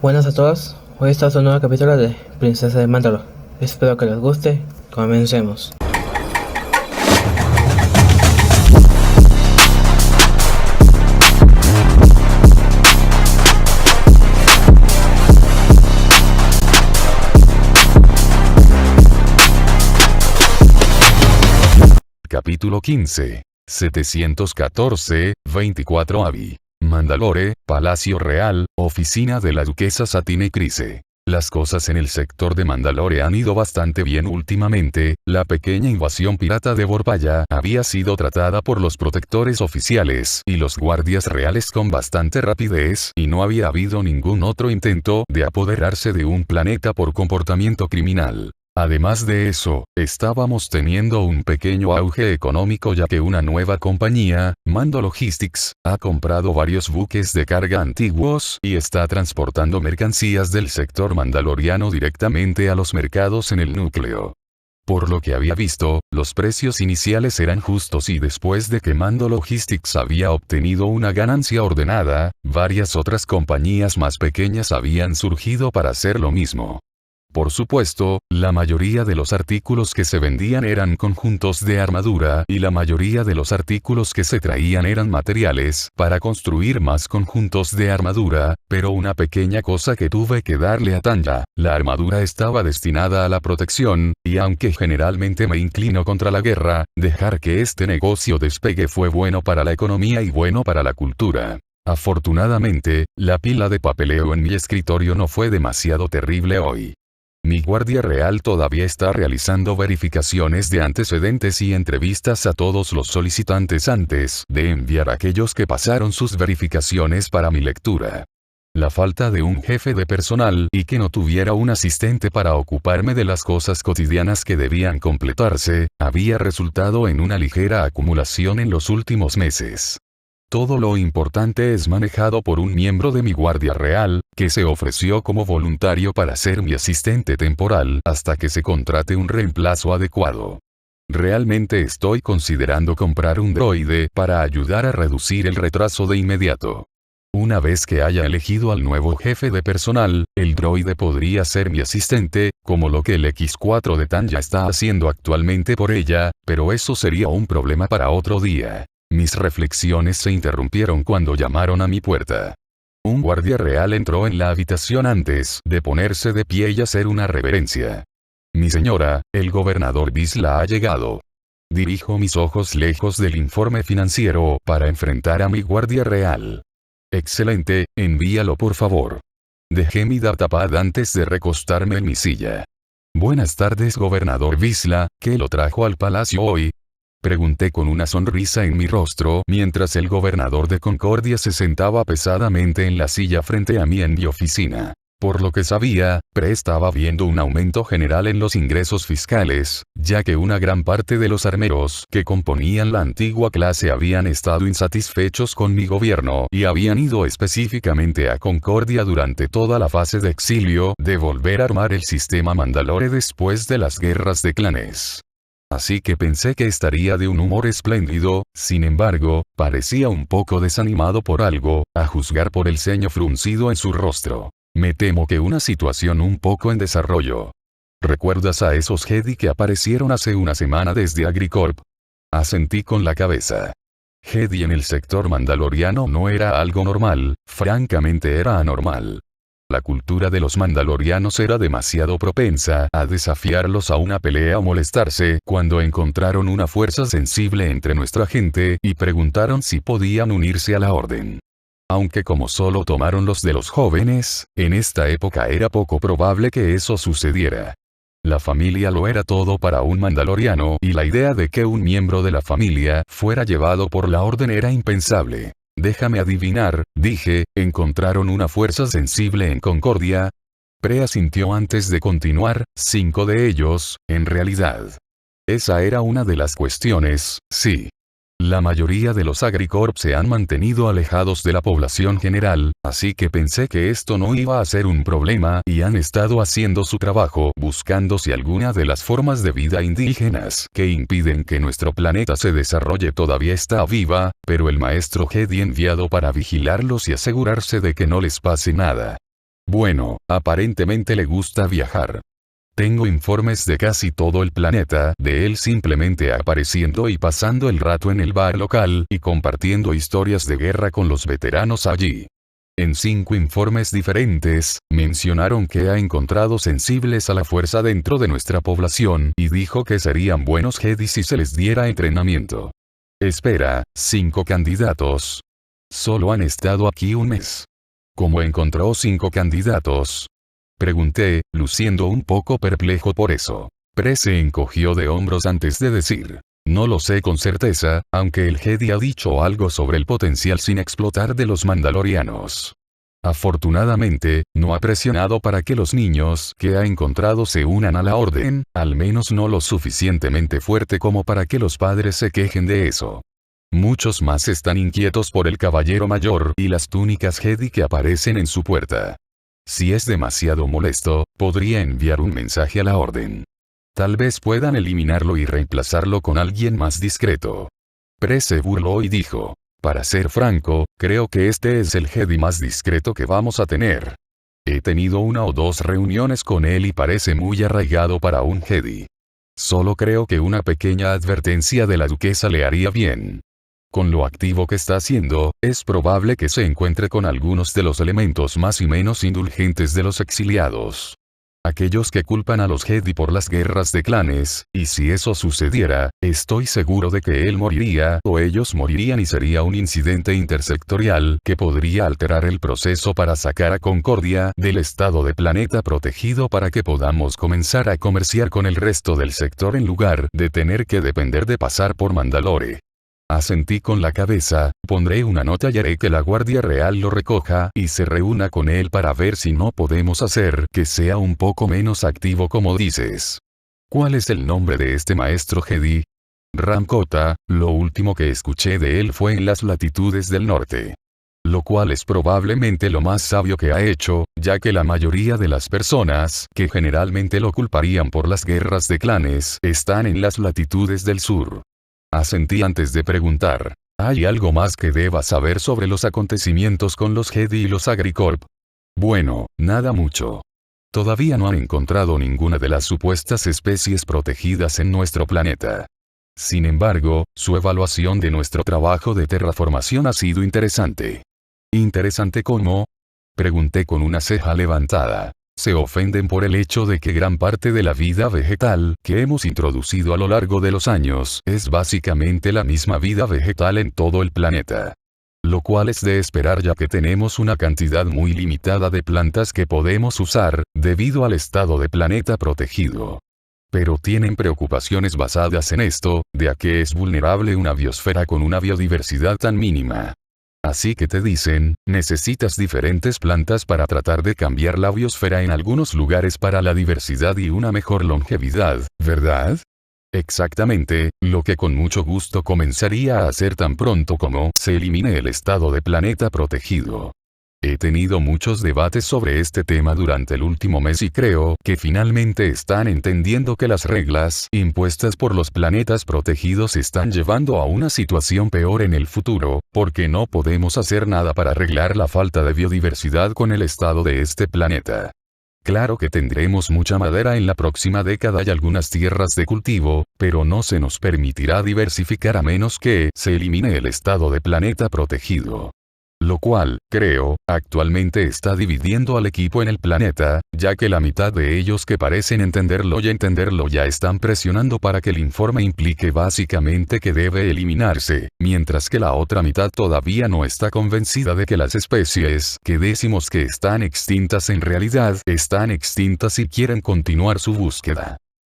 Buenas a todos, hoy está otro nuevo capítulo de Princesa de Mandalore. Espero que les guste, comencemos. Capítulo 15. 714, 24 Avi. Mandalore, Palacio Real, oficina de la Duquesa Satine Kryze. Las cosas en el sector de Mandalore han ido bastante bien últimamente. La pequeña invasión pirata de Borbaya había sido tratada por los protectores oficiales y los guardias reales con bastante rapidez, y no había habido ningún otro intento de apoderarse de un planeta por comportamiento criminal. Además de eso, estábamos teniendo un pequeño auge económico ya que una nueva compañía, Mando Logistics, ha comprado varios buques de carga antiguos y está transportando mercancías del sector mandaloriano directamente a los mercados en el núcleo. Por lo que había visto, los precios iniciales eran justos y después de que Mando Logistics había obtenido una ganancia ordenada, varias otras compañías más pequeñas habían surgido para hacer lo mismo. Por supuesto, la mayoría de los artículos que se vendían eran conjuntos de armadura y la mayoría de los artículos que se traían eran materiales para construir más conjuntos de armadura, pero una pequeña cosa que tuve que darle a Tanya: la armadura estaba destinada a la protección, y aunque generalmente me inclino contra la guerra, dejar que este negocio despegue fue bueno para la economía y bueno para la cultura. Afortunadamente, la pila de papeleo en mi escritorio no fue demasiado terrible hoy. Mi guardia real todavía está realizando verificaciones de antecedentes y entrevistas a todos los solicitantes antes de enviar a aquellos que pasaron sus verificaciones para mi lectura. La falta de un jefe de personal y que no tuviera un asistente para ocuparme de las cosas cotidianas que debían completarse, había resultado en una ligera acumulación en los últimos meses. Todo lo importante es manejado por un miembro de mi guardia real, que se ofreció como voluntario para ser mi asistente temporal hasta que se contrate un reemplazo adecuado. Realmente estoy considerando comprar un droide para ayudar a reducir el retraso de inmediato. Una vez que haya elegido al nuevo jefe de personal, el droide podría ser mi asistente, como lo que el X4 de Tanya está haciendo actualmente por ella, pero eso sería un problema para otro día. Mis reflexiones se interrumpieron cuando llamaron a mi puerta. Un guardia real entró en la habitación antes de ponerse de pie y hacer una reverencia. Mi señora, el gobernador Vizsla ha llegado. Dirijo mis ojos lejos del informe financiero para enfrentar a mi guardia real. Excelente, envíalo por favor. Dejé mi datapad antes de recostarme en mi silla. Buenas tardes, gobernador Vizsla, ¿qué lo trajo al palacio hoy? Pregunté con una sonrisa en mi rostro mientras el gobernador de Concordia se sentaba pesadamente en la silla frente a mí en mi oficina. Por lo que sabía, Pre estaba viendo un aumento general en los ingresos fiscales, ya que una gran parte de los armeros que componían la antigua clase habían estado insatisfechos con mi gobierno y habían ido específicamente a Concordia durante toda la fase de exilio de volver a armar el sistema Mandalore después de las guerras de clanes. Así que pensé que estaría de un humor espléndido. Sin embargo, parecía un poco desanimado por algo, a juzgar por el ceño fruncido en su rostro. Me temo que una situación un poco en desarrollo. ¿Recuerdas a esos Jedi que aparecieron hace una semana desde Agricorp? Asentí con la cabeza. Jedi en el sector mandaloriano no era algo normal, francamente era anormal. La cultura de los mandalorianos era demasiado propensa a desafiarlos a una pelea o molestarse cuando encontraron una fuerza sensible entre nuestra gente y preguntaron si podían unirse a la orden. Aunque como solo tomaron los de los jóvenes, en esta época era poco probable que eso sucediera. La familia lo era todo para un mandaloriano y la idea de que un miembro de la familia fuera llevado por la orden era impensable. Déjame adivinar, dije, ¿encontraron una fuerza sensible en Concordia? Pre asintió antes de continuar: 5 de ellos, en realidad. Esa era una de las cuestiones, sí. La mayoría de los Agricorp se han mantenido alejados de la población general, así que pensé que esto no iba a ser un problema y han estado haciendo su trabajo buscando si alguna de las formas de vida indígenas que impiden que nuestro planeta se desarrolle todavía está viva, pero el maestro Jedi enviado para vigilarlos y asegurarse de que no les pase nada. Bueno, aparentemente le gusta viajar. Tengo informes de casi todo el planeta, de él simplemente apareciendo y pasando el rato en el bar local y compartiendo historias de guerra con los veteranos allí. En 5 informes diferentes, mencionaron que ha encontrado sensibles a la fuerza dentro de nuestra población y dijo que serían buenos Jedi si se les diera entrenamiento. Espera, 5 candidatos. Solo han estado aquí un mes. ¿Cómo encontró 5 candidatos? Pregunté, luciendo un poco perplejo por eso. Pre se encogió de hombros antes de decir. No lo sé con certeza, aunque el Jedi ha dicho algo sobre el potencial sin explotar de los mandalorianos. Afortunadamente, no ha presionado para que los niños que ha encontrado se unan a la orden, al menos no lo suficientemente fuerte como para que los padres se quejen de eso. Muchos más están inquietos por el caballero mayor y las túnicas Jedi que aparecen en su puerta. Si es demasiado molesto, podría enviar un mensaje a la orden. Tal vez puedan eliminarlo y reemplazarlo con alguien más discreto. Pre se burló y dijo, para ser franco, creo que este es el Jedi más discreto que vamos a tener. He tenido 1 o 2 reuniones con él y parece muy arraigado para un Jedi. Solo creo que una pequeña advertencia de la duquesa le haría bien. Con lo activo que está haciendo, es probable que se encuentre con algunos de los elementos más y menos indulgentes de los exiliados. Aquellos que culpan a los Jedi por las guerras de clanes, y si eso sucediera, estoy seguro de que él moriría o ellos morirían y sería un incidente intersectorial que podría alterar el proceso para sacar a Concordia del estado de planeta protegido para que podamos comenzar a comerciar con el resto del sector en lugar de tener que depender de pasar por Mandalore. Asentí con la cabeza, pondré una nota y haré que la Guardia Real lo recoja y se reúna con él para ver si no podemos hacer que sea un poco menos activo como dices. ¿Cuál es el nombre de este maestro Jedi? Rancota, lo último que escuché de él fue en las latitudes del norte. Lo cual es probablemente lo más sabio que ha hecho, ya que la mayoría de las personas que generalmente lo culparían por las guerras de clanes están en las latitudes del sur. Asentí antes de preguntar. ¿Hay algo más que deba saber sobre los acontecimientos con los Jedi y los Agricorp? Bueno, nada mucho. Todavía no han encontrado ninguna de las supuestas especies protegidas en nuestro planeta. Sin embargo, su evaluación de nuestro trabajo de terraformación ha sido interesante. ¿Interesante cómo? Pregunté con una ceja levantada. Se ofenden por el hecho de que gran parte de la vida vegetal que hemos introducido a lo largo de los años es básicamente la misma vida vegetal en todo el planeta. Lo cual es de esperar ya que tenemos una cantidad muy limitada de plantas que podemos usar, debido al estado de planeta protegido. Pero tienen preocupaciones basadas en esto, de a qué es vulnerable una biosfera con una biodiversidad tan mínima. Así que te dicen, necesitas diferentes plantas para tratar de cambiar la biosfera en algunos lugares para la diversidad y una mejor longevidad, ¿verdad? Exactamente, lo que con mucho gusto comenzaría a hacer tan pronto como se elimine el estado de planeta protegido. He tenido muchos debates sobre este tema durante el último mes y creo que finalmente están entendiendo que las reglas impuestas por los planetas protegidos están llevando a una situación peor en el futuro, porque no podemos hacer nada para arreglar la falta de biodiversidad con el estado de este planeta. Claro que tendremos mucha madera en la próxima década y algunas tierras de cultivo, pero no se nos permitirá diversificar a menos que se elimine el estado de planeta protegido. Lo cual, creo, actualmente está dividiendo al equipo en el planeta, ya que la mitad de ellos que parecen entenderlo ya están presionando para que el informe implique básicamente que debe eliminarse, mientras que la otra mitad todavía no está convencida de que las especies que decimos que están extintas en realidad están extintas y quieren continuar su búsqueda.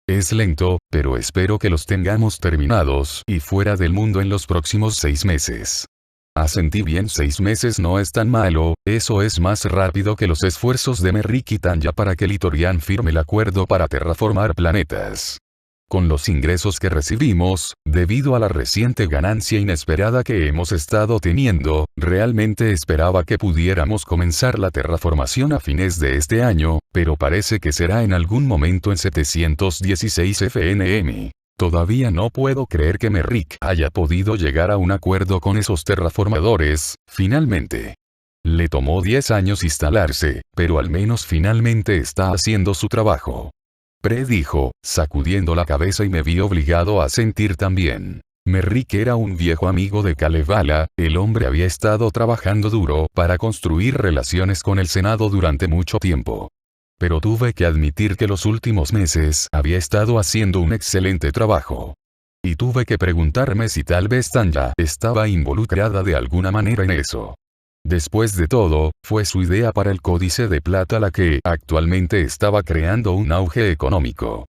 Es lento, pero espero que los tengamos terminados y fuera del mundo en los próximos 6 meses. Asentí bien, 6 meses no es tan malo, eso es más rápido que los esfuerzos de Merrick y Tanya para que Litorian firme el acuerdo para terraformar planetas. Con los ingresos que recibimos, debido a la reciente ganancia inesperada que hemos estado teniendo, realmente esperaba que pudiéramos comenzar la terraformación a fines de este año, pero parece que será en algún momento en 716 FNM. Todavía no puedo creer que Merrick haya podido llegar a un acuerdo con esos terraformadores, finalmente. Le tomó 10 años instalarse, pero al menos finalmente está haciendo su trabajo. Predijo, sacudiendo la cabeza, y me vi obligado a sentir también. Merrick era un viejo amigo de Kalevala. El hombre había estado trabajando duro para construir relaciones con el Senado durante mucho tiempo. Pero tuve que admitir que los últimos meses había estado haciendo un excelente trabajo. Y tuve que preguntarme si tal vez Tanya estaba involucrada de alguna manera en eso. Después de todo, fue su idea para el Códice de Plata la que actualmente estaba creando un auge económico.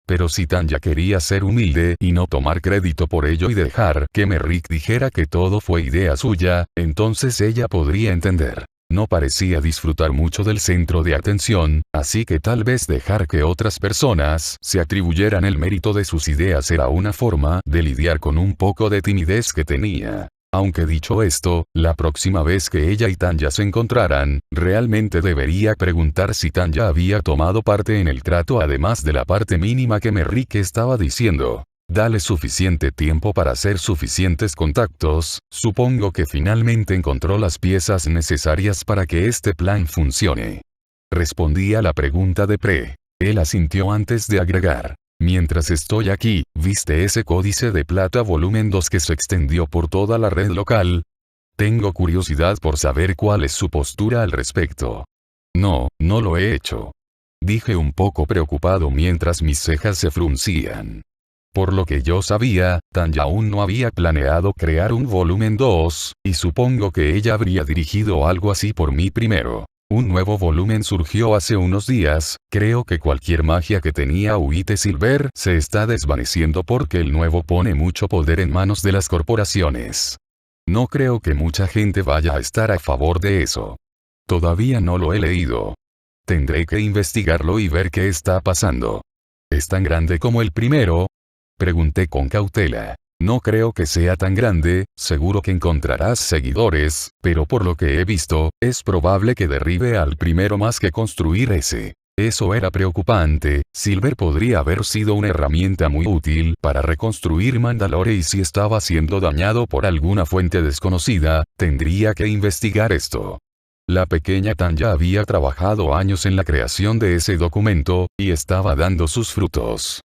Pero si Tanya quería ser humilde y no tomar crédito por ello y dejar que Merrick dijera que todo fue idea suya, entonces ella podría entender. No parecía disfrutar mucho del centro de atención, así que tal vez dejar que otras personas se atribuyeran el mérito de sus ideas era una forma de lidiar con un poco de timidez que tenía. Aunque dicho esto, la próxima vez que ella y Tanya se encontraran, realmente debería preguntar si Tanya había tomado parte en el trato, además de la parte mínima que Merrick estaba diciendo. Dale suficiente tiempo para hacer suficientes contactos. Supongo que finalmente encontró las piezas necesarias para que este plan funcione. Respondí a la pregunta de Pre. Él asintió antes de agregar. Mientras estoy aquí, ¿viste ese Códice de Plata volumen 2 que se extendió por toda la red local? Tengo curiosidad por saber cuál es su postura al respecto. No, no lo he hecho. Dije un poco preocupado mientras mis cejas se fruncían. Por lo que yo sabía, Tanya aún no había planeado crear un volumen 2, y supongo que ella habría dirigido algo así por mí primero. Un nuevo volumen surgió hace unos días. Creo que cualquier magia que tenía Uitte Silver se está desvaneciendo porque el nuevo pone mucho poder en manos de las corporaciones. No creo que mucha gente vaya a estar a favor de eso. Todavía no lo he leído. Tendré que investigarlo y ver qué está pasando. ¿Es tan grande como el primero? Pregunté con cautela. No creo que sea tan grande, seguro que encontrarás seguidores, pero por lo que he visto, es probable que derribe al primero más que construir ese. Eso era preocupante. Silver podría haber sido una herramienta muy útil para reconstruir Mandalore, y si estaba siendo dañado por alguna fuente desconocida, tendría que investigar esto. La pequeña Tanya había trabajado años en la creación de ese documento, y estaba dando sus frutos.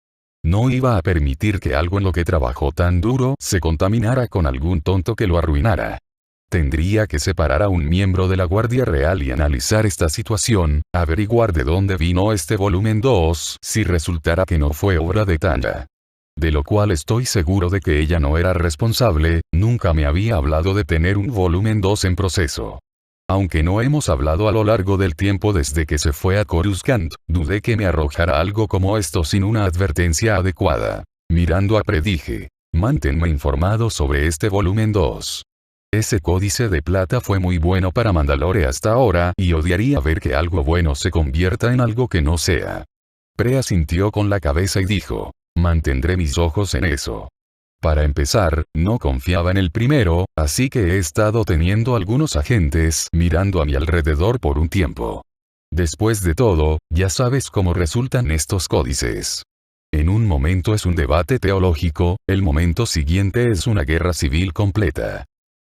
No iba a permitir que algo en lo que trabajó tan duro se contaminara con algún tonto que lo arruinara. Tendría que separar a un miembro de la Guardia Real y analizar esta situación, averiguar de dónde vino este volumen 2, si resultara que no fue obra de Tanya. De lo cual estoy seguro de que ella no era responsable. Nunca me había hablado de tener un volumen 2 en proceso. Aunque no hemos hablado a lo largo del tiempo desde que se fue a Coruscant, dudé que me arrojara algo como esto sin una advertencia adecuada. Mirando a Pre dije, manténme informado sobre este volumen 2. Ese Códice de Plata fue muy bueno para Mandalore hasta ahora, y odiaría ver que algo bueno se convierta en algo que no sea. Pre asintió con la cabeza y dijo, mantendré mis ojos en eso. Para empezar, no confiaba en el primero, así que he estado teniendo algunos agentes mirando a mi alrededor por un tiempo. Después de todo, ya sabes cómo resultan estos códices. En un momento es un debate teológico, el momento siguiente es una guerra civil completa.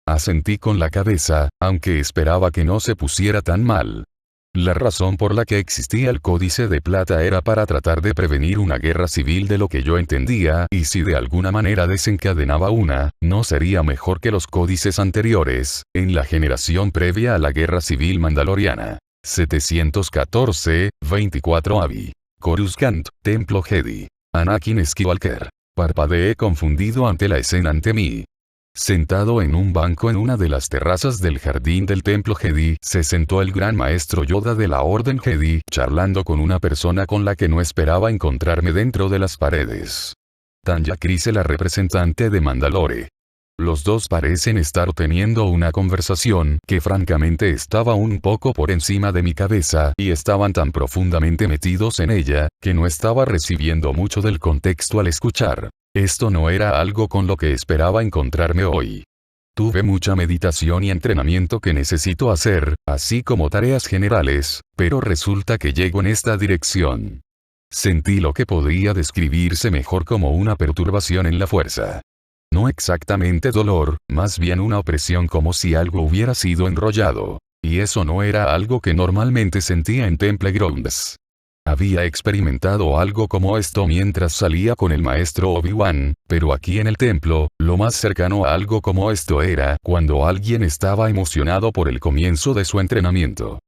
Asentí con la cabeza, aunque esperaba que no se pusiera tan mal. La razón por la que existía el Códice de Plata era para tratar de prevenir una guerra civil, de lo que yo entendía, y si de alguna manera desencadenaba una, no sería mejor que los códices anteriores, en la generación previa a la guerra civil mandaloriana. 714, 24 Avi. Coruscant, Templo Jedi. Anakin Skywalker. Parpadeé confundido ante la escena ante mí. Sentado en un banco en una de las terrazas del jardín del Templo Jedi, se sentó el gran maestro Yoda de la Orden Jedi, charlando con una persona con la que no esperaba encontrarme dentro de las paredes. Tanya Kryze, la representante de Mandalore. Los dos parecen estar teniendo una conversación que francamente estaba un poco por encima de mi cabeza, y estaban tan profundamente metidos en ella, que no estaba recibiendo mucho del contexto al escuchar. Esto no era algo con lo que esperaba encontrarme hoy. Tuve mucha meditación y entrenamiento que necesito hacer, así como tareas generales, pero resulta que llego en esta dirección. Sentí lo que podría describirse mejor como una perturbación en la fuerza. No exactamente dolor, más bien una opresión, como si algo hubiera sido enrollado. y eso no era algo que normalmente sentía en Temple Grounds. Había experimentado algo como esto mientras salía con el maestro Obi-Wan, pero aquí en el templo, lo más cercano a algo como esto era cuando alguien estaba emocionado por el comienzo de su entrenamiento.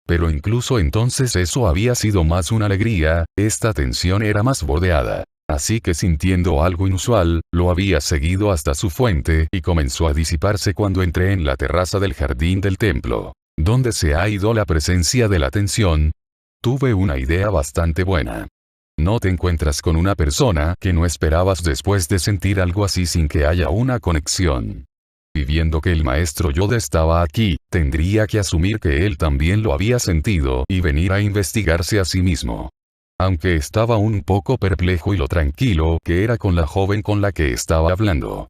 Pero incluso entonces eso había sido más una alegría, esta tensión era más bordeada. Así que sintiendo algo inusual, lo había seguido hasta su fuente y comenzó a disiparse cuando entré en la terraza del jardín del templo. ¿Dónde se ha ido la presencia de la tensión? Tuve una idea bastante buena. No te encuentras con una persona que no esperabas después de sentir algo así sin que haya una conexión. Y viendo que el maestro Yoda estaba aquí, tendría que asumir que él también lo había sentido y venir a investigarse a sí mismo. Aunque estaba un poco perplejo y lo tranquilo que era con la joven con la que estaba hablando.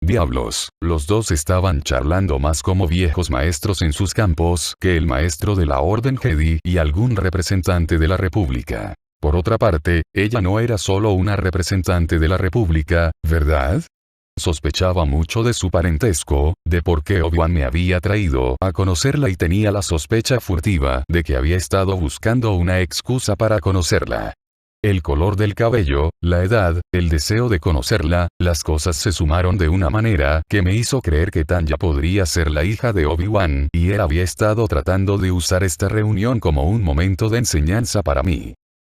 Diablos, los dos estaban charlando más como viejos maestros en sus campos que el maestro de la Orden Jedi y algún representante de la República. Por otra parte, ella no era solo una representante de la República, ¿verdad? Sospechaba mucho de su parentesco, de por qué Obi-Wan me había traído a conocerla y tenía la sospecha furtiva de que había estado buscando una excusa para conocerla. El color del cabello, la edad, el deseo de conocerla, las cosas se sumaron de una manera que me hizo creer que Tanya podría ser la hija de Obi-Wan y él había estado tratando de usar esta reunión como un momento de enseñanza para mí.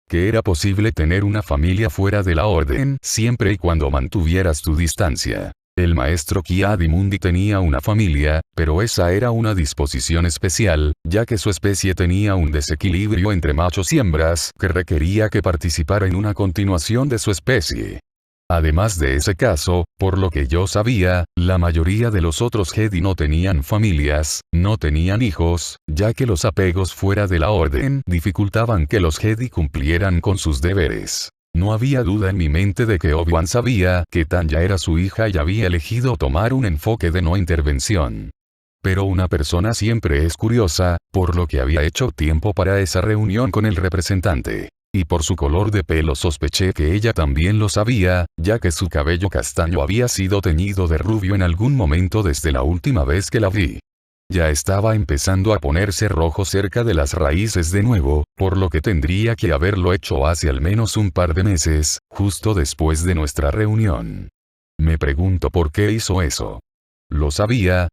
Que era posible tener una familia fuera de la orden siempre y cuando mantuvieras tu distancia. El maestro Ki-Adi-Mundi tenía una familia, pero esa era una disposición especial, ya que su especie tenía un desequilibrio entre machos y hembras que requería que participara en una continuación de su especie. Además de ese caso, por lo que yo sabía, la mayoría de los otros Jedi no tenían familias, no tenían hijos, ya que los apegos fuera de la orden dificultaban que los Jedi cumplieran con sus deberes. No había duda en mi mente de que Obi-Wan sabía que Tanya era su hija y había elegido tomar un enfoque de no intervención. Pero una persona siempre es curiosa, por lo que había hecho tiempo para esa reunión con el representante. Y por su color de pelo sospeché que ella también lo sabía, ya que su cabello castaño había sido teñido de rubio en algún momento desde la última vez que la vi. Ya estaba empezando a ponerse rojo cerca de las raíces de nuevo, por lo que tendría que haberlo hecho hace al menos un par de meses, justo después de nuestra reunión. Me pregunto por qué hizo eso. Lo sabía.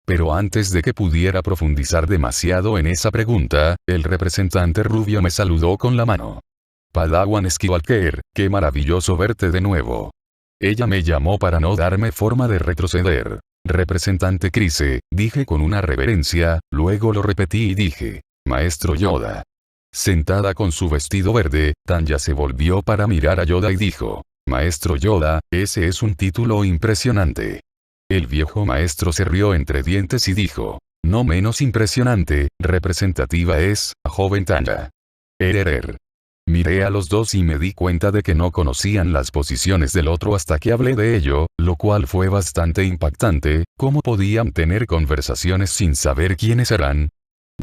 Pero antes de que pudiera profundizar demasiado en esa pregunta, el representante rubio me saludó con la mano. Padawan Skywalker, qué maravilloso verte de nuevo. Ella me llamó para no darme forma de retroceder. Representante Kryze, dije con una reverencia, luego lo repetí y dije, Maestro Yoda. Sentada con su vestido verde, Tanya se volvió para mirar a Yoda y dijo, Maestro Yoda, ese es un título impresionante. El viejo maestro se rió entre dientes y dijo, no menos impresionante, representativa es, joven Tanya. Miré a los dos y me di cuenta de que no conocían las posiciones del otro hasta que hablé de ello, lo cual fue bastante impactante. ¿Cómo podían tener conversaciones sin saber quiénes eran?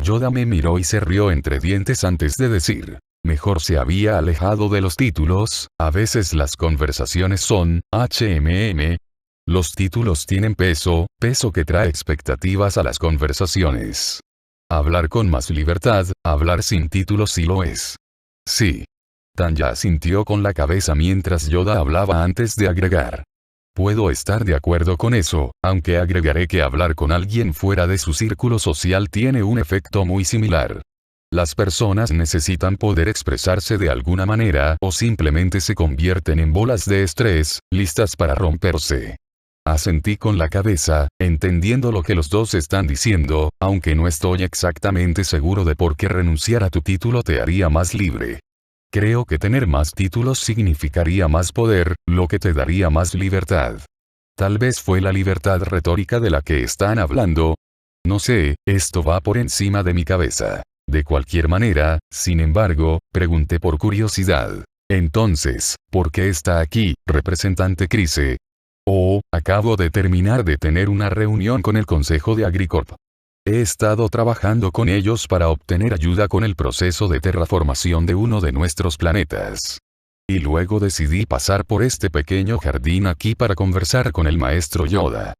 Yoda me miró y se rió entre dientes antes de decir, mejor se había alejado de los títulos, a veces las conversaciones son, los títulos tienen peso, peso que trae expectativas a las conversaciones. Hablar con más libertad, hablar sin títulos sí lo es. Sí. Tanya asintió con la cabeza mientras Yoda hablaba antes de agregar. Puedo estar de acuerdo con eso, aunque agregaré que hablar con alguien fuera de su círculo social tiene un efecto muy similar. Las personas necesitan poder expresarse de alguna manera o simplemente se convierten en bolas de estrés, listas para romperse. Asentí con la cabeza, entendiendo lo que los dos están diciendo, aunque no estoy exactamente seguro de por qué renunciar a tu título te haría más libre. Creo que tener más títulos significaría más poder, lo que te daría más libertad. Tal vez fue la libertad retórica de la que están hablando. No sé, esto va por encima de mi cabeza. De cualquier manera, sin embargo, pregunté por curiosidad. Entonces, ¿por qué está aquí, representante Kryze? Acabo de terminar de tener una reunión con el Consejo de Agricorp. He estado trabajando con ellos para obtener ayuda con el proceso de terraformación de uno de nuestros planetas. Y luego decidí pasar por este pequeño jardín aquí para conversar con el maestro Yoda.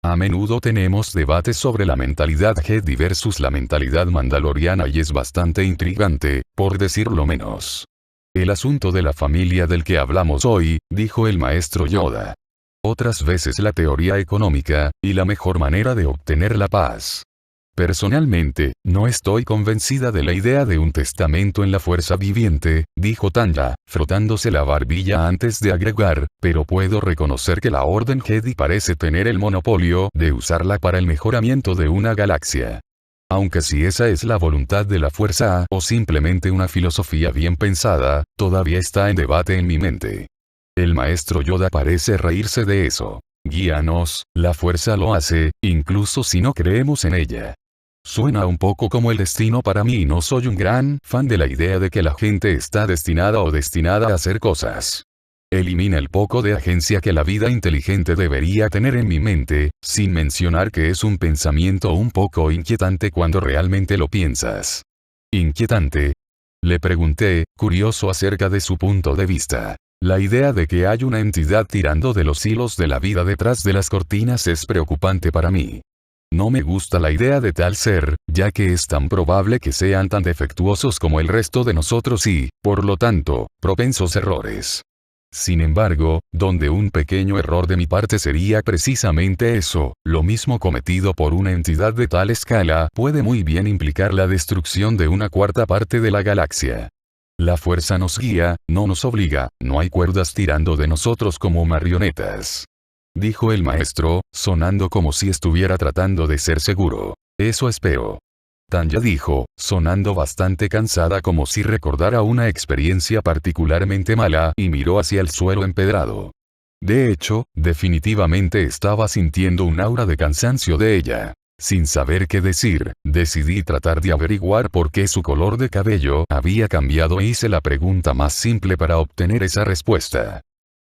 A menudo tenemos debates sobre la mentalidad Jedi versus la mentalidad mandaloriana y es bastante intrigante, por decirlo menos. El asunto de la familia del que hablamos hoy, dijo el maestro Yoda. Otras veces la teoría económica, y la mejor manera de obtener la paz. Personalmente, no estoy convencida de la idea de un testamento en la fuerza viviente, dijo Tanya, frotándose la barbilla antes de agregar, pero puedo reconocer que la Orden Jedi parece tener el monopolio de usarla para el mejoramiento de una galaxia. Aunque si esa es la voluntad de la fuerza o simplemente una filosofía bien pensada, todavía está en debate en mi mente. El maestro Yoda parece reírse de eso. Guíanos, la fuerza lo hace, incluso si no creemos en ella. Suena un poco como el destino para mí y no soy un gran fan de la idea de que la gente está destinada o destinada a hacer cosas. Elimina el poco de agencia que la vida inteligente debería tener en mi mente, sin mencionar que es un pensamiento un poco inquietante cuando realmente lo piensas. ¿Inquietante? Le pregunté, curioso acerca de su punto de vista. La idea de que hay una entidad tirando de los hilos de la vida detrás de las cortinas es preocupante para mí. No me gusta la idea de tal ser, ya que es tan probable que sean tan defectuosos como el resto de nosotros y, por lo tanto, propensos a errores. Sin embargo, donde un pequeño error de mi parte sería precisamente eso, lo mismo cometido por una entidad de tal escala puede muy bien implicar la destrucción de una cuarta parte de la galaxia. La fuerza nos guía, no nos obliga, no hay cuerdas tirando de nosotros como marionetas. Dijo el maestro, sonando como si estuviera tratando de ser seguro. Eso espero. Tanya dijo, sonando bastante cansada como si recordara una experiencia particularmente mala y miró hacia el suelo empedrado. De hecho, definitivamente estaba sintiendo un aura de cansancio de ella. Sin saber qué decir, decidí tratar de averiguar por qué su color de cabello había cambiado e hice la pregunta más simple para obtener esa respuesta.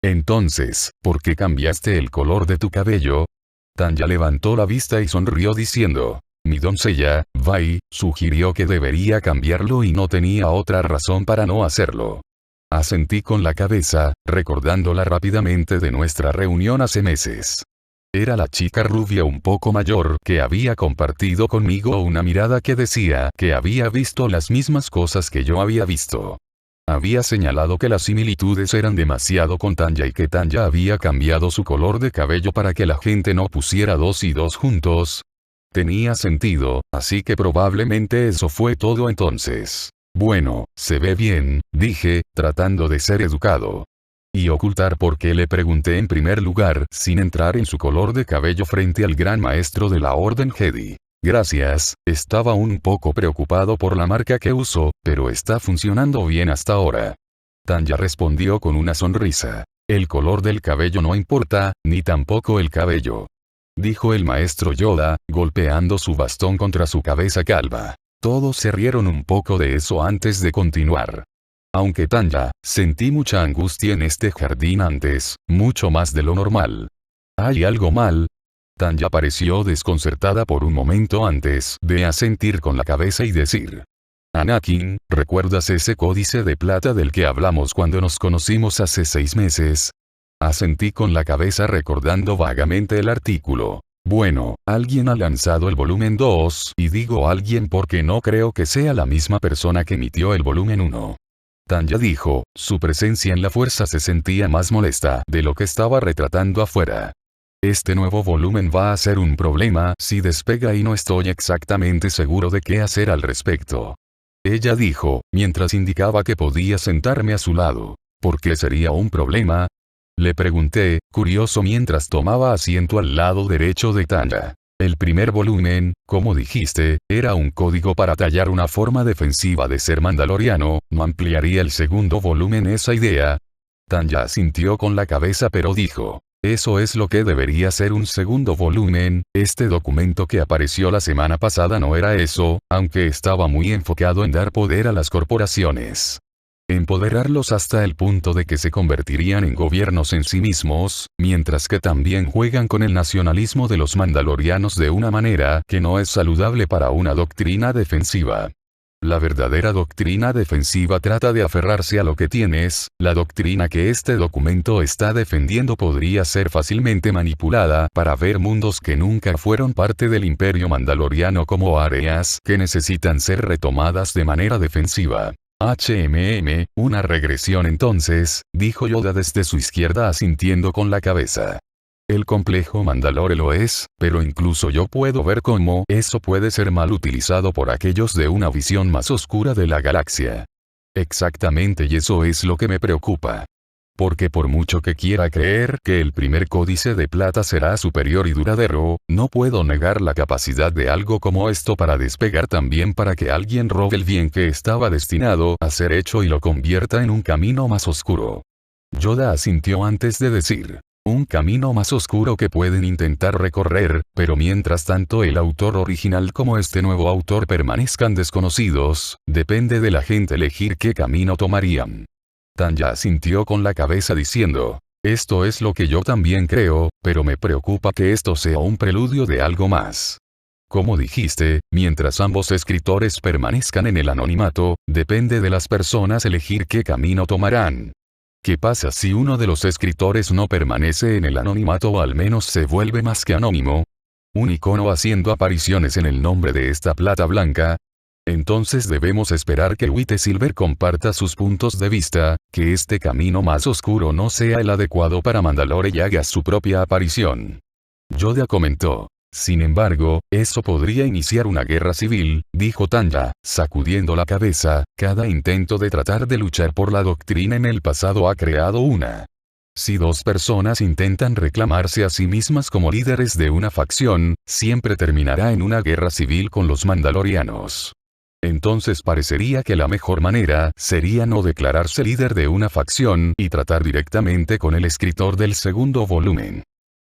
Entonces, ¿por qué cambiaste el color de tu cabello? Tanya levantó la vista y sonrió diciendo, mi doncella, Vai, sugirió que debería cambiarlo y no tenía otra razón para no hacerlo. Asentí con la cabeza, recordándola rápidamente de nuestra reunión hace meses. Era la chica rubia un poco mayor que había compartido conmigo una mirada que decía que había visto las mismas cosas que yo había visto. Había señalado que las similitudes eran demasiado con Tanya y que Tanya había cambiado su color de cabello para que la gente no pusiera 2 y 2 juntos. Tenía sentido, así que probablemente eso fue todo entonces. Bueno, se ve bien, dije, tratando de ser educado. Y ocultar por qué le pregunté en primer lugar, sin entrar en su color de cabello frente al gran maestro de la Orden Jedi. Gracias, estaba un poco preocupado por la marca que usó, pero está funcionando bien hasta ahora. Tanya respondió con una sonrisa. El color del cabello no importa, ni tampoco el cabello. Dijo el maestro Yoda, golpeando su bastón contra su cabeza calva. Todos se rieron un poco de eso antes de continuar. Aunque Tanya, sentí mucha angustia en este jardín antes, mucho más de lo normal. ¿Hay algo mal? Tanya pareció desconcertada por un momento antes de asentir con la cabeza y decir. Anakin, ¿recuerdas ese códice de plata del que hablamos cuando nos conocimos hace 6 meses? Asentí con la cabeza recordando vagamente el artículo. Bueno, alguien ha lanzado el volumen 2, y digo alguien porque no creo que sea la misma persona que emitió el volumen 1. Tanya dijo, su presencia en la fuerza se sentía más molesta de lo que estaba retratando afuera. Este nuevo volumen va a ser un problema si despega y no estoy exactamente seguro de qué hacer al respecto. Ella dijo, mientras indicaba que podía sentarme a su lado. ¿Por qué sería un problema? Le pregunté, curioso mientras tomaba asiento al lado derecho de Tanya. El primer volumen, como dijiste, era un código para tallar una forma defensiva de ser mandaloriano, ¿no ampliaría el segundo volumen esa idea? Tanya asintió con la cabeza pero dijo. Eso es lo que debería ser un segundo volumen, este documento que apareció la semana pasada no era eso, aunque estaba muy enfocado en dar poder a las corporaciones. Empoderarlos hasta el punto de que se convertirían en gobiernos en sí mismos, mientras que también juegan con el nacionalismo de los mandalorianos de una manera que no es saludable para una doctrina defensiva. La verdadera doctrina defensiva trata de aferrarse a lo que tienes. La doctrina que este documento está defendiendo podría ser fácilmente manipulada para ver mundos que nunca fueron parte del imperio mandaloriano como áreas que necesitan ser retomadas de manera defensiva. Una regresión entonces, dijo Yoda desde su izquierda asintiendo con la cabeza. El complejo Mandalore lo es, pero incluso yo puedo ver cómo eso puede ser mal utilizado por aquellos de una visión más oscura de la galaxia. Exactamente, y eso es lo que me preocupa. Porque por mucho que quiera creer que el primer códice de plata será superior y duradero, no puedo negar la capacidad de algo como esto para despegar también para que alguien robe el bien que estaba destinado a ser hecho y lo convierta en un camino más oscuro. Yoda asintió antes de decir. Un camino más oscuro que pueden intentar recorrer, pero mientras tanto el autor original como este nuevo autor permanezcan desconocidos, depende de la gente elegir qué camino tomarían. Tanya asintió con la cabeza diciendo, esto es lo que yo también creo, pero me preocupa que esto sea un preludio de algo más. Como dijiste, mientras ambos escritores permanezcan en el anonimato, depende de las personas elegir qué camino tomarán. ¿Qué pasa si uno de los escritores no permanece en el anonimato o al menos se vuelve más que anónimo? Un icono haciendo apariciones en el nombre de esta plata blanca. Entonces debemos esperar que White Silver comparta sus puntos de vista, que este camino más oscuro no sea el adecuado para Mandalore y haga su propia aparición. Yoda comentó. Sin embargo, eso podría iniciar una guerra civil, dijo Tanya, sacudiendo la cabeza. Cada intento de tratar de luchar por la doctrina en el pasado ha creado una. Si dos personas intentan reclamarse a sí mismas como líderes de una facción, siempre terminará en una guerra civil con los mandalorianos. Entonces parecería que la mejor manera sería no declararse líder de una facción y tratar directamente con el escritor del segundo volumen.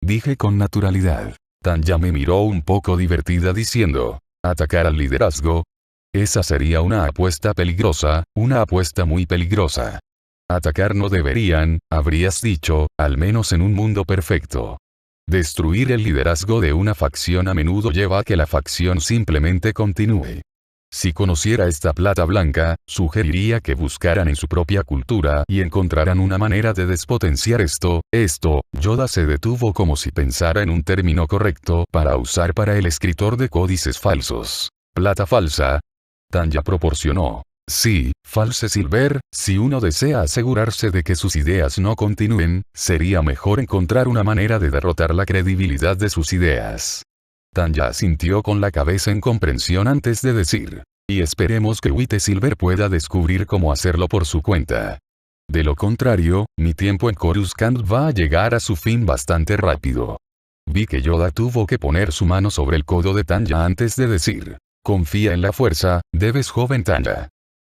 Dije con naturalidad. Tanya me miró un poco divertida diciendo, ¿atacar al liderazgo? Esa sería una apuesta peligrosa, una apuesta muy peligrosa. Atacar no deberían, habrías dicho, al menos en un mundo perfecto. Destruir el liderazgo de una facción a menudo lleva a que la facción simplemente continúe. Si conociera esta plata blanca, sugeriría que buscaran en su propia cultura y encontraran una manera de despotenciar esto. Yoda se detuvo como si pensara en un término correcto para usar para el escritor de códices falsos. ¿Plata falsa? Tanya proporcionó. Sí, false silver, si uno desea asegurarse de que sus ideas no continúen, sería mejor encontrar una manera de derrotar la credibilidad de sus ideas. Tanya asintió con la cabeza en comprensión antes de decir. Y esperemos que White Silver pueda descubrir cómo hacerlo por su cuenta. De lo contrario, mi tiempo en Coruscant va a llegar a su fin bastante rápido. Vi que Yoda tuvo que poner su mano sobre el codo de Tanya antes de decir. Confía en la fuerza, debes joven Tanya.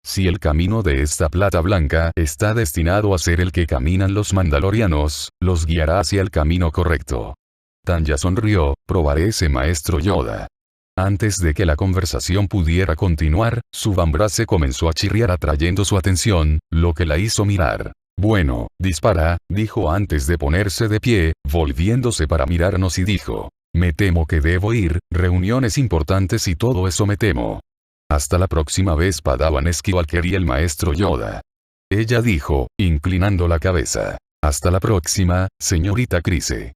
Si el camino de esta plata blanca está destinado a ser el que caminan los mandalorianos, los guiará hacia el camino correcto. Tanya sonrió, probaré ese maestro Yoda. Antes de que la conversación pudiera continuar, su vambrace comenzó a chirriar atrayendo su atención, lo que la hizo mirar. Bueno, dispara, dijo antes de ponerse de pie, volviéndose para mirarnos y dijo. Me temo que debo ir, reuniones importantes y todo eso me temo. Hasta la próxima vez Padawan Skywalker y el maestro Yoda. Ella dijo, inclinando la cabeza. Hasta la próxima, señorita Kryze.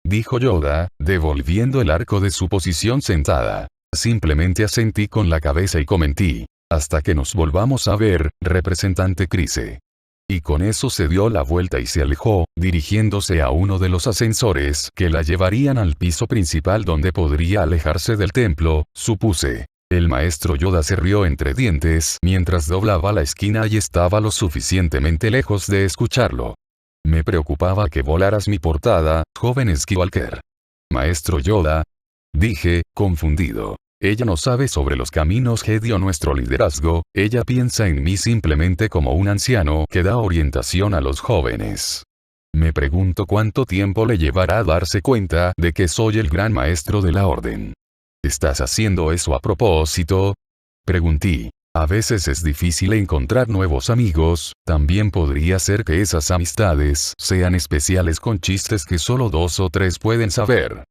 Dijo Yoda, devolviendo el arco de su posición sentada. Simplemente asentí con la cabeza y comenté. Hasta que nos volvamos a ver, representante Kryze. Y con eso se dio la vuelta y se alejó, dirigiéndose a uno de los ascensores que la llevarían al piso principal donde podría alejarse del templo, supuse. El maestro Yoda se rió entre dientes mientras doblaba la esquina y estaba lo suficientemente lejos de escucharlo. Me preocupaba que volaras mi portada, joven Skywalker. Maestro Yoda. Dije, confundido. Ella no sabe sobre los caminos Jedi o nuestro liderazgo, ella piensa en mí simplemente como un anciano que da orientación a los jóvenes. Me pregunto cuánto tiempo le llevará a darse cuenta de que soy el gran maestro de la orden. ¿Estás haciendo eso a propósito? Pregunté. A veces es difícil encontrar nuevos amigos, también podría ser que esas amistades sean especiales con chistes que solo 2 o 3 pueden saber.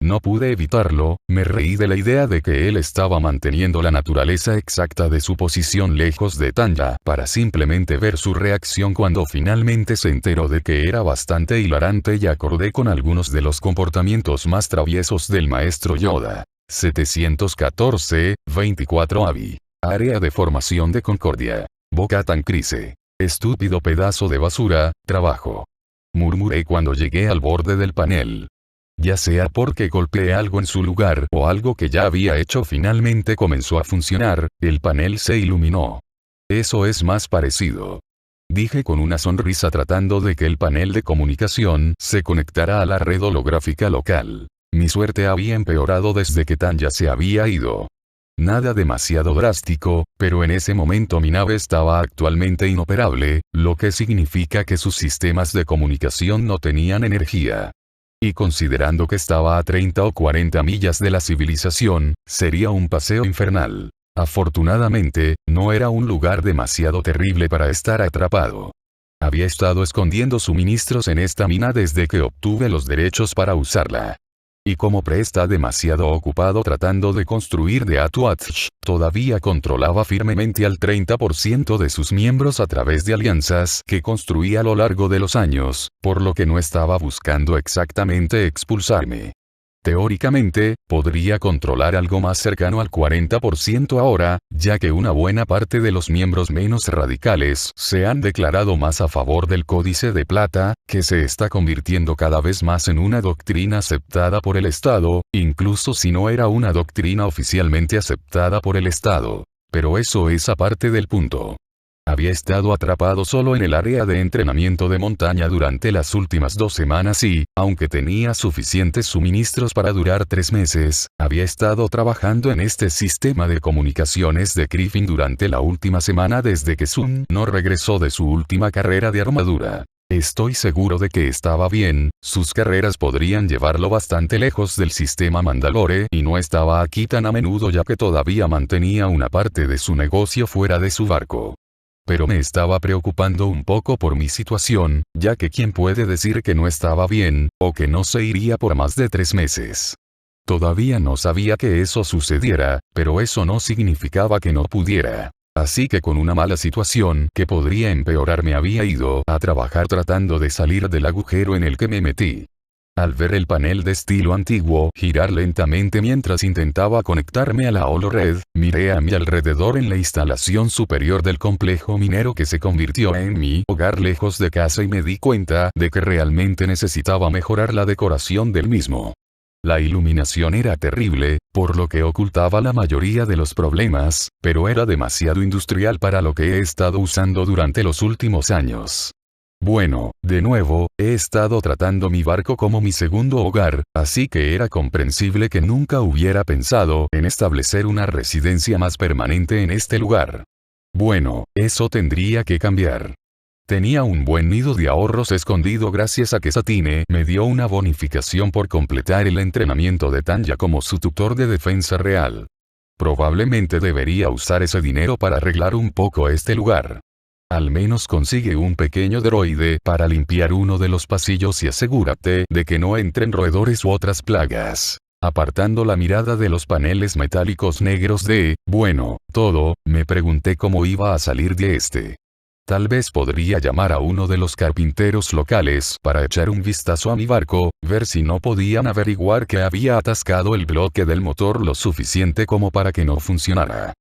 No pude evitarlo, me reí de la idea de que él estaba manteniendo la naturaleza exacta de su posición lejos de Tanya para simplemente ver su reacción cuando finalmente se enteró de que era bastante hilarante y acordé con algunos de los comportamientos más traviesos del maestro Yoda. 714, 24 Abby. Área de formación de Concordia. Bo-Katan Kryze. Estúpido pedazo de basura, trabajo. Murmuré cuando llegué al borde del panel. Ya sea porque golpeé algo en su lugar o algo que ya había hecho finalmente comenzó a funcionar, el panel se iluminó. Eso es más parecido. Dije con una sonrisa tratando de que el panel de comunicación se conectara a la red holográfica local. Mi suerte había empeorado desde que Tanya se había ido. Nada demasiado drástico, pero en ese momento mi nave estaba actualmente inoperable, lo que significa que sus sistemas de comunicación no tenían energía. Y considerando que estaba a 30 o 40 millas de la civilización, sería un paseo infernal. Afortunadamente, no era un lugar demasiado terrible para estar atrapado. Había estado escondiendo suministros en esta mina desde que obtuve los derechos para usarla. Y como Pre está demasiado ocupado tratando de construir de Atuatch, todavía controlaba firmemente al 30% de sus miembros a través de alianzas que construía a lo largo de los años, por lo que no estaba buscando exactamente expulsarme. Teóricamente, podría controlar algo más cercano al 40% ahora, ya que una buena parte de los miembros menos radicales se han declarado más a favor del Códice de Plata, que se está convirtiendo cada vez más en una doctrina aceptada por el Estado, incluso si no era una doctrina oficialmente aceptada por el Estado. Pero eso es aparte del punto. Había estado atrapado solo en el área de entrenamiento de montaña durante las últimas 2 semanas y, aunque tenía suficientes suministros para durar 3 meses, había estado trabajando en este sistema de comunicaciones de Griffin durante la última semana desde que Sun no regresó de su última carrera de armadura. Estoy seguro de que estaba bien, sus carreras podrían llevarlo bastante lejos del sistema Mandalore y no estaba aquí tan a menudo ya que todavía mantenía una parte de su negocio fuera de su barco. Pero me estaba preocupando un poco por mi situación, ya que quién puede decir que no estaba bien, o que no se iría por más de 3 meses. Todavía no sabía que eso sucediera, pero eso no significaba que no pudiera. Así que con una mala situación que podría empeorar me había ido a trabajar tratando de salir del agujero en el que me metí. Al ver el panel de estilo antiguo girar lentamente mientras intentaba conectarme a la holored, miré a mi alrededor en la instalación superior del complejo minero que se convirtió en mi hogar lejos de casa y me di cuenta de que realmente necesitaba mejorar la decoración del mismo. La iluminación era terrible, por lo que ocultaba la mayoría de los problemas, pero era demasiado industrial para lo que he estado usando durante los últimos años. Bueno, de nuevo, he estado tratando mi barco como mi segundo hogar, así que era comprensible que nunca hubiera pensado en establecer una residencia más permanente en este lugar. Bueno, eso tendría que cambiar. Tenía un buen nido de ahorros escondido gracias a que Satine me dio una bonificación por completar el entrenamiento de Tanya como su tutor de defensa real. Probablemente debería usar ese dinero para arreglar un poco este lugar. Al menos consigue un pequeño droide para limpiar uno de los pasillos y asegúrate de que no entren roedores u otras plagas. Apartando la mirada de los paneles metálicos negros todo, me pregunté cómo iba a salir de este. Tal vez podría llamar a uno de los carpinteros locales para echar un vistazo a mi barco, ver si no podían averiguar que había atascado el bloque del motor lo suficiente como para que no funcionara.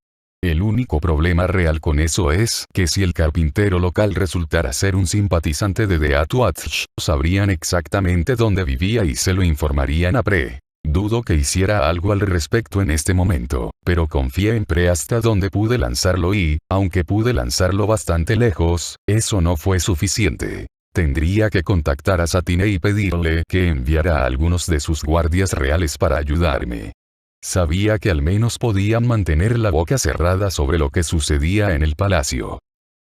El único problema real con eso es que si el carpintero local resultara ser un simpatizante de The Atuatch, sabrían exactamente dónde vivía y se lo informarían a Pre. Dudo que hiciera algo al respecto en este momento, pero confié en Pre hasta donde pude lanzarlo y, aunque pude lanzarlo bastante lejos, eso no fue suficiente. Tendría que contactar a Satine y pedirle que enviara a algunos de sus guardias reales para ayudarme. Sabía que al menos podían mantener la boca cerrada sobre lo que sucedía en el palacio.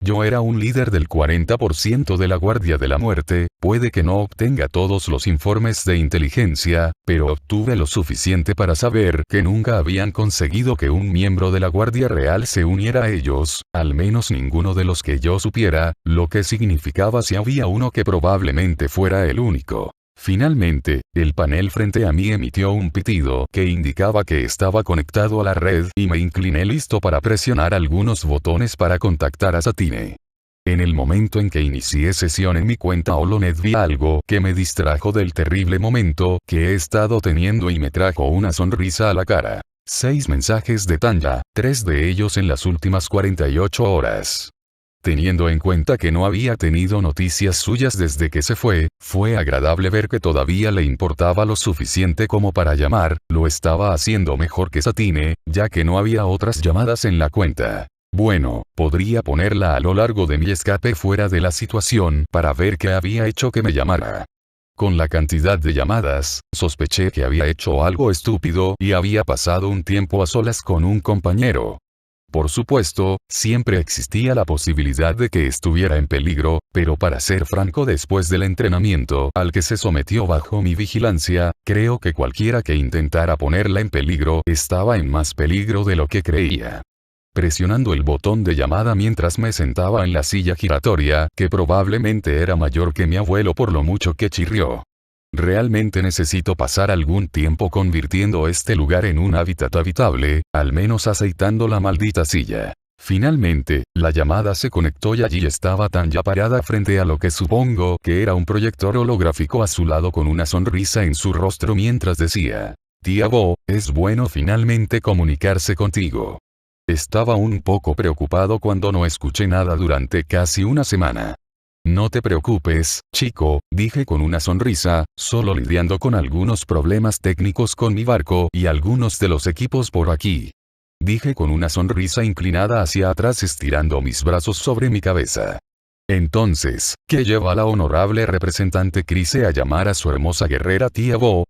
Yo era un líder del 40% de la Guardia de la Muerte, puede que no obtenga todos los informes de inteligencia, pero obtuve lo suficiente para saber que nunca habían conseguido que un miembro de la Guardia Real se uniera a ellos, al menos ninguno de los que yo supiera, lo que significaba si había uno que probablemente fuera el único. Finalmente, el panel frente a mí emitió un pitido que indicaba que estaba conectado a la red y me incliné listo para presionar algunos botones para contactar a Satine. En el momento en que inicié sesión en mi cuenta Holonet vi algo que me distrajo del terrible momento que he estado teniendo y me trajo una sonrisa a la cara. 6 mensajes de Tanya, 3 de ellos en las últimas 48 horas. Teniendo en cuenta que no había tenido noticias suyas desde que se fue agradable ver que todavía le importaba lo suficiente como para llamar, lo estaba haciendo mejor que Satine, ya que no había otras llamadas en la cuenta. Bueno, podría ponerla a lo largo de mi escape fuera de la situación para ver qué había hecho que me llamara. Con la cantidad de llamadas, sospeché que había hecho algo estúpido y había pasado un tiempo a solas con un compañero. Por supuesto, siempre existía la posibilidad de que estuviera en peligro, pero para ser franco, después del entrenamiento al que se sometió bajo mi vigilancia, creo que cualquiera que intentara ponerla en peligro estaba en más peligro de lo que creía. Presionando el botón de llamada mientras me sentaba en la silla giratoria, que probablemente era mayor que mi abuelo por lo mucho que chirrió. Realmente necesito pasar algún tiempo convirtiendo este lugar en un hábitat habitable, al menos aceitando la maldita silla. Finalmente, la llamada se conectó y allí estaba Tanya parada frente a lo que supongo que era un proyector holográfico a su lado con una sonrisa en su rostro mientras decía: Tía Bo, es bueno finalmente comunicarse contigo. Estaba un poco preocupado cuando no escuché nada durante casi una semana. No te preocupes, chico, dije con una sonrisa, solo lidiando con algunos problemas técnicos con mi barco y algunos de los equipos por aquí. Dije con una sonrisa inclinada hacia atrás estirando mis brazos sobre mi cabeza. Entonces, ¿qué lleva a la honorable representante Crise a llamar a su hermosa guerrera tía Bo?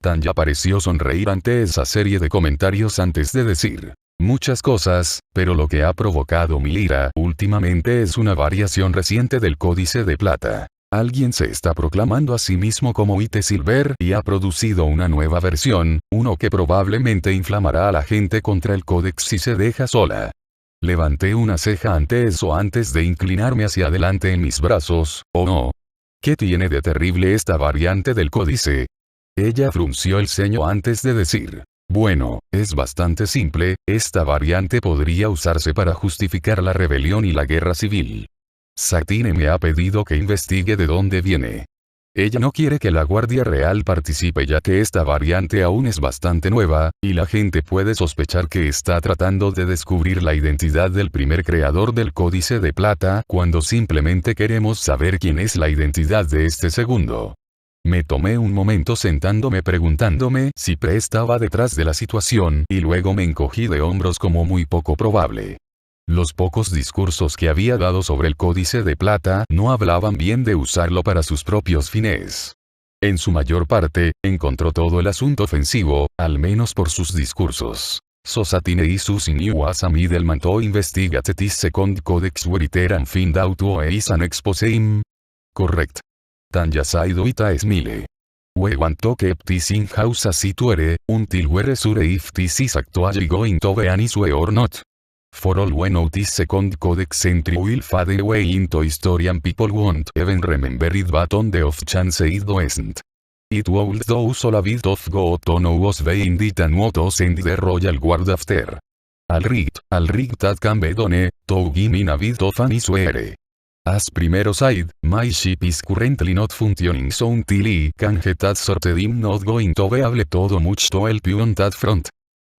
Tanya pareció sonreír ante esa serie de comentarios antes de decir: muchas cosas, pero lo que ha provocado mi ira últimamente es una variación reciente del Códice de Plata. Alguien se está proclamando a sí mismo como Ite Silver y ha producido una nueva versión, uno que probablemente inflamará a la gente contra el Códex si se deja sola. Levanté una ceja ante eso antes de inclinarme hacia adelante en mis brazos. ¿O no? ¿Qué tiene de terrible esta variante del Códice? Ella frunció el ceño antes de decir: bueno, es bastante simple, esta variante podría usarse para justificar la rebelión y la guerra civil. Satine me ha pedido que investigue de dónde viene. Ella no quiere que la Guardia Real participe ya que esta variante aún es bastante nueva, y la gente puede sospechar que está tratando de descubrir la identidad del primer creador del Códice de Plata cuando simplemente queremos saber quién es la identidad de este segundo. Me tomé un momento sentándome preguntándome si Pre estaba detrás de la situación y luego me encogí de hombros como muy poco probable. Los pocos discursos que había dado sobre el Códice de Plata no hablaban bien de usarlo para sus propios fines. En su mayor parte, encontró todo el asunto ofensivo, al menos por sus discursos. Satine y sus inuas a mí del manto investigate tis second codex veriteram find out who is an exposeim. Correct. Tanya saido ita esmile. We want to keep this in house as it were, until we're sure if this is actually going to be an issue or not. For all we know this second codex entry will fade away into history and people won't even remember it, but on the off chance it doesn't. It would do so a bit of good to know who's behind it and what to send the Royal Guard after. Al rig that can be done, to give me a bit of an issue. As primero side, my ship is currently not functioning so until I can get that sorted I'm not going to be able to much to help you on that front.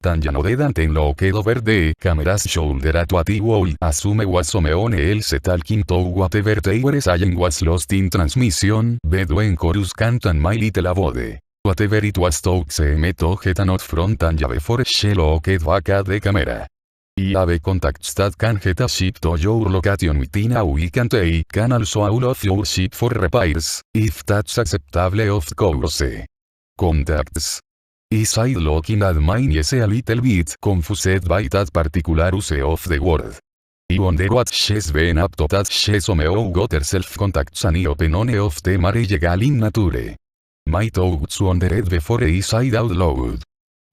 Tanya nodded and looked over the camera's shoulder at what I would assume was someone else talking to whatever they were saying was lost in transmission, but when chorus can't and my little abode. Whatever it was to me to get a note from Tanya before she looked back at the camera. I have contacts that can get a ship to your location within a week and I can also haul off your ship for repairs, if that's acceptable of course. Contacts. I said looking at mine is a little bit confused by that particular use of the word. I wonder what she's been up to that she somehow got herself contacts and open on of them are legal in nature. My thoughts wandered before I said out loud.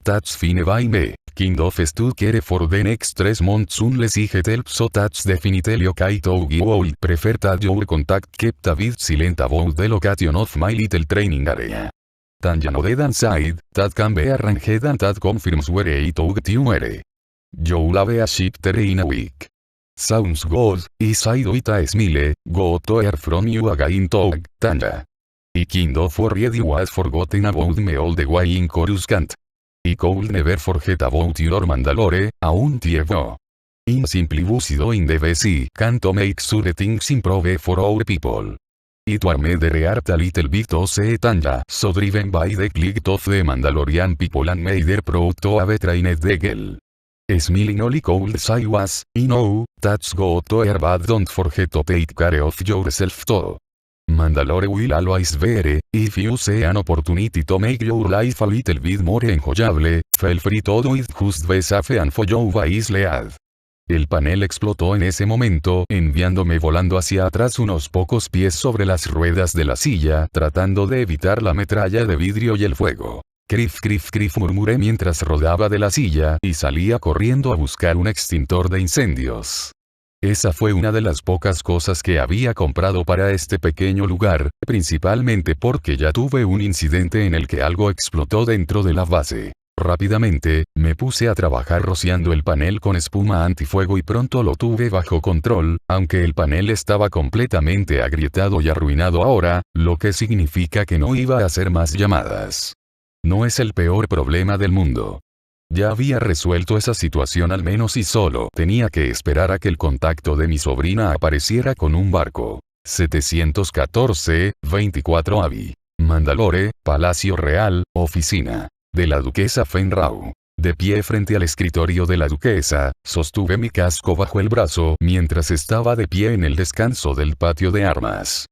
That's fine by me, kind of stud care for the next 3 months unless I get help so that's definitely okay to you all prefer that your contact kept a bit silent about the location of my little training area. Tanya nodded and said, that can be arranged and that confirms where it took you were. You'll have a ship there in a week. Sounds good, I said with a smile, go to hear from you again Tog, Tanya. I kind of already was forgotten about me all the way in Coruscant. I could never forget about your Mandalore, un tiempo. I'm simply busy doing the best I can to make sure things improve for our people. It warmed the heart a little bit to see Tanya so driven by the plight of the Mandalorian people and made her proud to have trained the girl. Smiling only could say was, I know, that's good to hear but don't forget to take care of yourself too. Mandalore will always be, if you see an opportunity to make your life a little bit more enjoyable, feel free to do it just be safe and follow wise lead. El panel explotó en ese momento, enviándome volando hacia atrás unos pocos pies sobre las ruedas de la silla, tratando de evitar la metralla de vidrio y el fuego. Crif crif crif murmuré mientras rodaba de la silla y salía corriendo a buscar un extintor de incendios. Esa fue una de las pocas cosas que había comprado para este pequeño lugar, principalmente porque ya tuve un incidente en el que algo explotó dentro de la base. Rápidamente, me puse a trabajar rociando el panel con espuma antifuego y pronto lo tuve bajo control, aunque el panel estaba completamente agrietado y arruinado ahora, lo que significa que no iba a hacer más llamadas. No es el peor problema del mundo. Ya había resuelto esa situación al menos y solo tenía que esperar a que el contacto de mi sobrina apareciera con un barco. 714-24 Avi. Mandalore, Palacio Real, oficina. De la duquesa Fenrau. De pie frente al escritorio de la duquesa, sostuve mi casco bajo el brazo mientras estaba de pie en el descanso del patio de armas.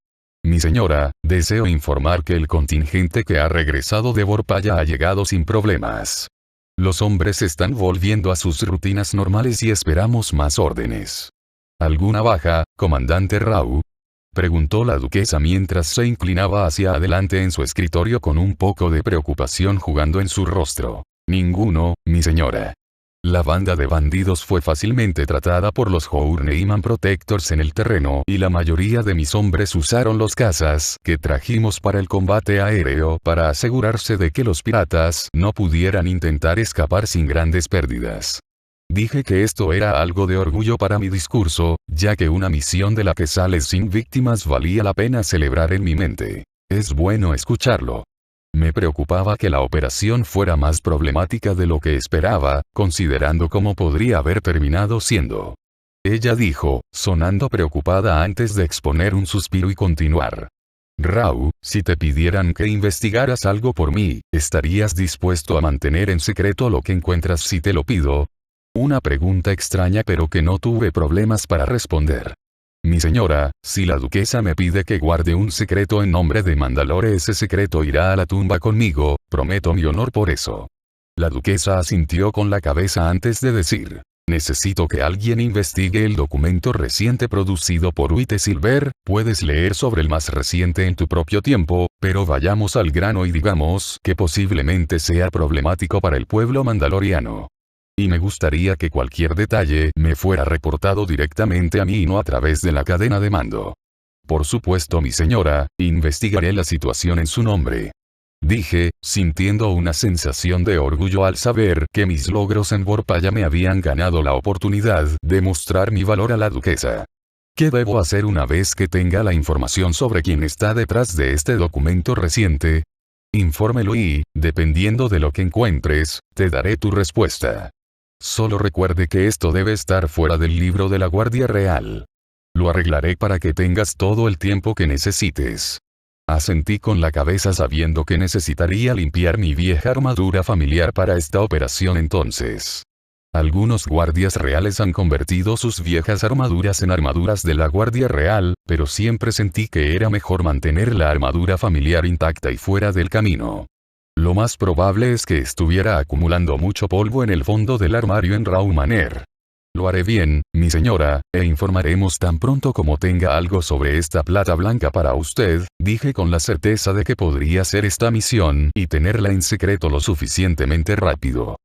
Mi señora, deseo informar que el contingente que ha regresado de Vorpaya ha llegado sin problemas. Los hombres están volviendo a sus rutinas normales y esperamos más órdenes. ¿Alguna baja, comandante Rau? Preguntó la duquesa mientras se inclinaba hacia adelante en su escritorio con un poco de preocupación jugando en su rostro. Ninguno, mi señora. La banda de bandidos fue fácilmente tratada por los Journeyman Protectors en el terreno y la mayoría de mis hombres usaron los cazas que trajimos para el combate aéreo para asegurarse de que los piratas no pudieran intentar escapar sin grandes pérdidas. Dije que esto era algo de orgullo para mi discurso, ya que una misión de la que sales sin víctimas valía la pena celebrar en mi mente. Es bueno escucharlo. Me preocupaba que la operación fuera más problemática de lo que esperaba, considerando cómo podría haber terminado siendo. Ella dijo, sonando preocupada antes de exponer un suspiro y continuar. Rau, si te pidieran que investigaras algo por mí, ¿estarías dispuesto a mantener en secreto lo que encuentras si te lo pido? Una pregunta extraña pero que no tuve problemas para responder. Mi señora, si la duquesa me pide que guarde un secreto en nombre de Mandalore, ese secreto irá a la tumba conmigo, prometo mi honor por eso. La duquesa asintió con la cabeza antes de decir, necesito que alguien investigue el documento reciente producido por White Silver, puedes leer sobre el más reciente en tu propio tiempo, pero vayamos al grano y digamos que posiblemente sea problemático para el pueblo mandaloriano. Y me gustaría que cualquier detalle me fuera reportado directamente a mí y no a través de la cadena de mando. Por supuesto, mi señora, investigaré la situación en su nombre. Dije, sintiendo una sensación de orgullo al saber que mis logros en Vorpaya me habían ganado la oportunidad de mostrar mi valor a la duquesa. ¿Qué debo hacer una vez que tenga la información sobre quién está detrás de este documento reciente? Infórmelo y, dependiendo de lo que encuentres, te daré tu respuesta. Solo recuerde que esto debe estar fuera del libro de la Guardia Real. Lo arreglaré para que tengas todo el tiempo que necesites. Asentí con la cabeza sabiendo que necesitaría limpiar mi vieja armadura familiar para esta operación entonces. Algunos guardias reales han convertido sus viejas armaduras en armaduras de la Guardia Real, pero siempre sentí que era mejor mantener la armadura familiar intacta y fuera del camino. Lo más probable es que estuviera acumulando mucho polvo en el fondo del armario en Rau Manor. Lo haré bien, mi señora, e informaremos tan pronto como tenga algo sobre esta plata blanca para usted, dije con la certeza de que podría hacer esta misión y tenerla en secreto lo suficientemente rápido.